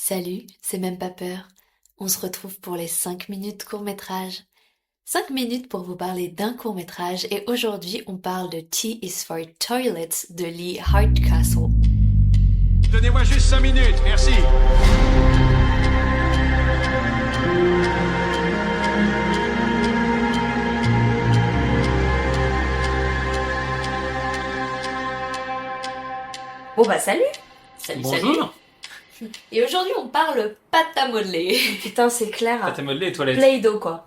Salut, c'est même pas peur. On se retrouve pour les 5 minutes court-métrage. 5 minutes pour vous parler d'un court-métrage et aujourd'hui on parle de T is for Toilets de Lee Hardcastle. Donnez-moi juste 5 minutes, merci. Bon bah salut. Salut, Bonjour. salut. Et aujourd'hui on parle pâte à modeler. Putain c'est clair. Pâte à modeler et toilettes. Play-Doh quoi.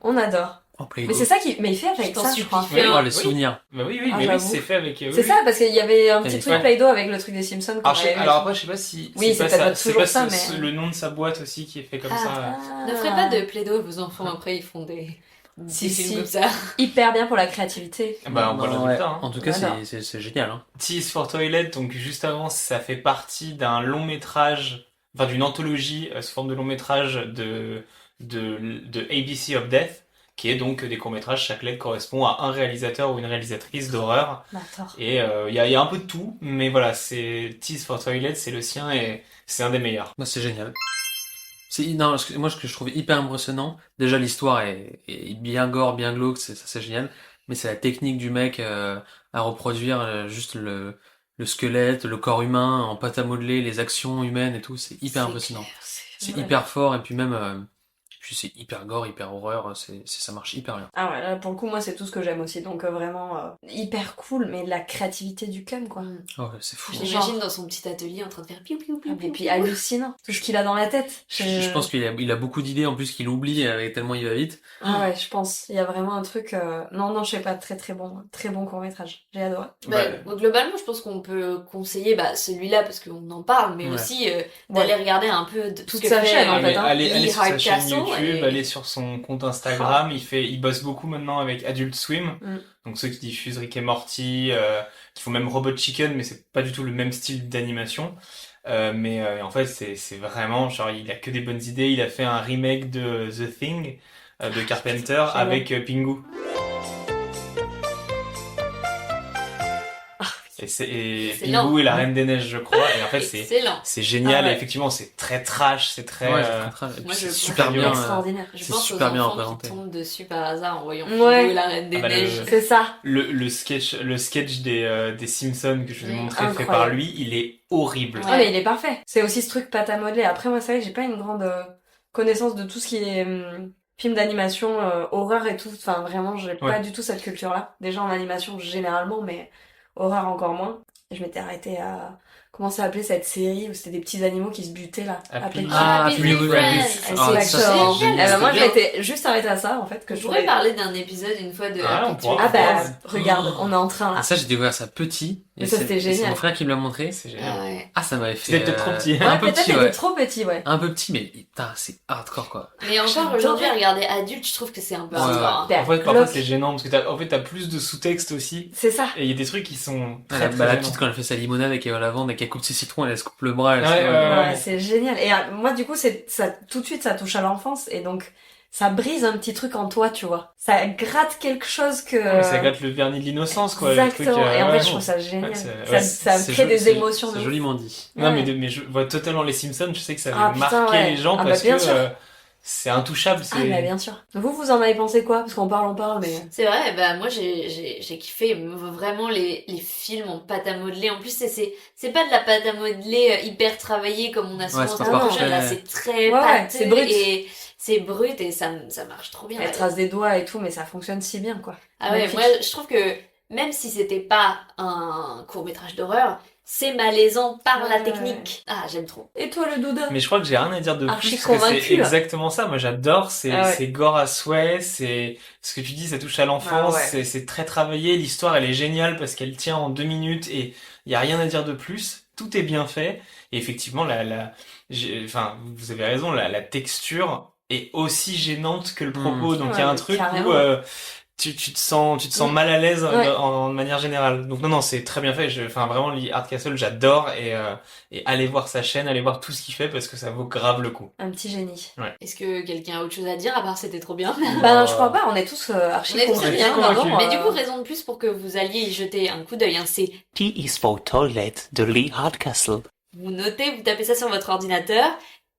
On adore. Oh, Play-Doh. Mais c'est ça qui... Mais il fait avec Je t'en ça je supplie, crois. fais Oh, un. les souvenirs. Bah oui, Ah, mais oui, j'avoue. c'est fait avec... C'est ça parce qu'il y avait un petit Ouais. truc Play-Doh avec le truc des Simpsons qu'on Alors, avait aimé. alors après, je sais pas si... Oui, c'est pas peut-être ça, pas c'est toujours pas ça, ce- mais- le nom de sa boîte aussi qui est fait comme ça. Ne ferez pas de plaido à vos enfants, après ils font des Si, films si. comme ça. Hyper bien pour la créativité. Bah, on voit le Ouais. résultat. Hein. En tout cas, Voilà. c'est génial. Hein. T is for Toilet, donc juste avant, ça fait partie d'un long métrage, enfin d'une anthologie sous forme de long métrage de ABC of Death, qui est donc des courts-métrages, chaque lettre correspond à un réalisateur ou une réalisatrice d'horreur. Bah, attends. Et il y a un peu de tout, mais voilà, c'est T is for Toilet, c'est le sien et c'est un des meilleurs. Moi, c'est génial. Non, moi, ce que je trouve hyper impressionnant, déjà l'histoire est bien gore, bien glauque, c'est génial. Mais c'est la technique du mec à reproduire juste le squelette, le corps humain en pâte à modeler, les actions humaines et tout. C'est hyper impressionnant. Clair, C'est Ouais. hyper fort et puis même, puis c'est hyper gore, hyper horreur. Ça marche hyper bien. Ah ouais, là, pour le coup moi c'est tout ce que j'aime aussi. Donc vraiment hyper cool mais la créativité du cum quoi. Oh, c'est fou. Je hein. l'imagine dans son petit atelier en train de faire piou piou piou Et piou. puis piou. hallucinant. Tout ce qu'il a dans la tête. Je pense qu'il a beaucoup d'idées en plus qu'il oublie tellement il va vite. Ah ouais je pense. Il y a vraiment un truc... Non je sais pas, très bon court-métrage. J'ai adoré. Bon, globalement, je pense qu'on peut conseiller celui-là parce qu'on en parle, mais Ouais. aussi d'aller regarder un peu de Toute ce que sa fait, chaîne, en fait, hein. Allez Lee sur sa chaîne Hardcastle YouTube, et- allez sur son compte Instagram, il bosse beaucoup maintenant avec Adult Swim, Mm. donc ceux qui diffusent Rick et Morty, qui font même Robot Chicken, mais c'est pas du tout le même style d'animation. Mais en fait, c'est vraiment, genre, il a que des bonnes idées. Il a fait un remake de The Thing, de Carpenter, avec Pingu. Et Excellent. Pingu et la Reine des Neiges, je crois. Et en fait, Excellent. c'est génial. Ah ouais. Et effectivement, c'est très trash, c'est très... Ouais, c'est très, et puis moi, je c'est pense super que bien. Extraordinaire. Je C'est pense super aux bien enfants représenté. qui tombent dessus par hasard en voyant Ouais. Pingu et la Reine des Ah bah, Neiges. C'est ça. Le sketch des Simpsons que je vous ai montré fait Incroyable. par lui, il est horrible. Ouais. Ah mais il est parfait. C'est aussi ce truc pâte à modeler. Après moi c'est vrai que j'ai pas une grande connaissance de tout ce qui est film d'animation, horreur et tout. Enfin vraiment j'ai pas Ouais. du tout cette culture-là. Déjà en animation généralement, mais horreur encore moins. Et je m'étais arrêtée à... Comment ça s'appelait cette série où c'était des petits animaux qui se butaient là? Happy- Ah, Happy Happy Friends. Friends. Ah, C'est ça, excellent. c'est Eh génial. ben, moi C'était bien. j'étais juste arrêtée à ça en fait que On je pourrait trouvais... parler d'un épisode une fois de Ah, on Happy pourra. Ah bah Friends. regarde, on est en train là. Ah, ça, j'ai découvert ça petit. Mais ça, c'est- c'était et c'est génial. mon frère qui me l'a montré. C'est Ah génial. ouais. Ah, ça m'avait fait. C'était peut-être trop petit. Ouais, Un peu peut-être petit, t'étais ouais. trop petit, ouais. Un peu petit, mais putain, c'est hardcore quoi. Mais encore J'adore. aujourd'hui, à regarder adulte, je trouve que c'est un peu Ouais, hardcore. ouais. En fait, parfois Bloc. c'est gênant parce que t'as plus de sous-texte aussi. C'est ça. Et il y a des trucs qui sont très, La, très la gênants. petite, quand elle fait sa limonade et qu'elle va la vendre et qu'elle coupe ses citrons, elle se coupe le bras. Elle Ouais, se- ouais. Ouais, c'est génial. Et moi, du coup, ça, tout de suite, ça touche à l'enfance. Et donc, ça brise un petit truc en toi, tu vois. Ça gratte quelque chose que... Ouais, mais ça gâte le vernis de l'innocence, quoi. Exactement. Le truc, Et en fait, ouais. je trouve ça génial. Ouais, c'est- ça ouais, ça C'est crée joli- des c'est- émotions. de C'est ouf. joliment dit. Non, Ouais. mais je vois totalement les Simpsons. Je sais que ça Ah, avait putain, marqué ouais. les gens Ah, bah, parce bien que sûr. c'est intouchable. Ah, bah, bien sûr. Vous en avez pensé quoi? Parce qu'on parle, mais... C'est vrai, moi j'ai kiffé vraiment les films en pâte à modeler. En plus, c'est pas de la pâte à modeler hyper travaillée comme on a souvent Ouais, c'est dans pas le parfait. jeu. Là, c'est très Ouais, pâteux c'est brut. et c'est brut et ça marche trop bien. Elle trace des doigts et tout, mais ça fonctionne si bien, quoi. Ah ouais, Magnifique. moi je trouve que même si c'était pas un court-métrage d'horreur, c'est malaisant par la Ouais. technique. Ah, j'aime trop. Et toi, le Douda? Mais je crois que j'ai rien à dire de Archi plus parce que convaincu, c'est là. exactement ça. Moi, j'adore. Ah ouais. C'est gore à souhait. C'est ce que tu dis, ça touche à l'enfance. Ah ouais. C'est très travaillé. L'histoire, elle est géniale parce qu'elle tient en 2 minutes et il y a rien à dire de plus. Tout est bien fait. Et effectivement, enfin, vous avez raison. La texture est aussi gênante que le propos. Donc il y a Ouais, un truc carrément. où tu te sens mal à l'aise Ouais. en manière générale. Donc non, c'est très bien fait. Enfin, vraiment, Lee Hardcastle, j'adore et allez voir sa chaîne, allez voir tout ce qu'il fait parce que ça vaut grave le coup. Un petit génie. Est-ce que quelqu'un a autre chose à dire à part c'était trop bien? Bah non, je crois pas, on est tous archi On est tous convaincus, bien, hein, convaincus. vraiment, mais du coup, raison de plus pour que vous alliez y jeter un coup d'œil. C'est T is for Toilet de Lee Hardcastle. vous notez, vous tapez ça sur votre ordinateur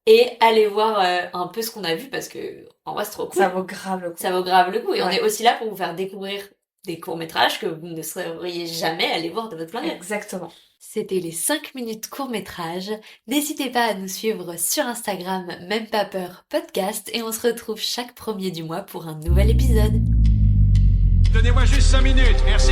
et allez voir un peu ce qu'on a vu parce que en vrai c'est trop cool. Ça vaut grave le coup. Ça vaut grave le coup et on Ouais. est aussi là pour vous faire découvrir des courts-métrages que vous ne seriez jamais allé voir de votre plein gré. Exactement. C'était les 5 minutes court-métrage. N'hésitez pas à nous suivre sur Instagram, même pas peur podcast, et on se retrouve chaque premier du mois pour un nouvel épisode. Donnez-moi juste 5 minutes, merci.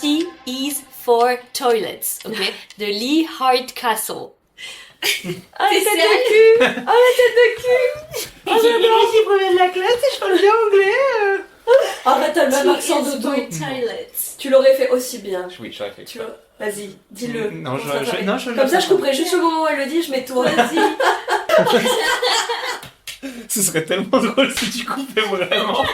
T is for toilets, ok? De Lee Hardcastle. Ah, la T'es tête de cul. Oh, la tête de cul. Oh, j'adore. J'ai premier de la classe et je parle bien anglais. Arrête, t'as le même T accent is de for dos. toilets. Tu l'aurais fait aussi bien. Oui, j'aurais fait. Tu vois. Vas-y, dis-le. Non, On sera pareil. je Comme ça, je couperai juste le moment où elle le dit, je mets toi. Vas-y. Ce serait tellement drôle si tu coupais vraiment.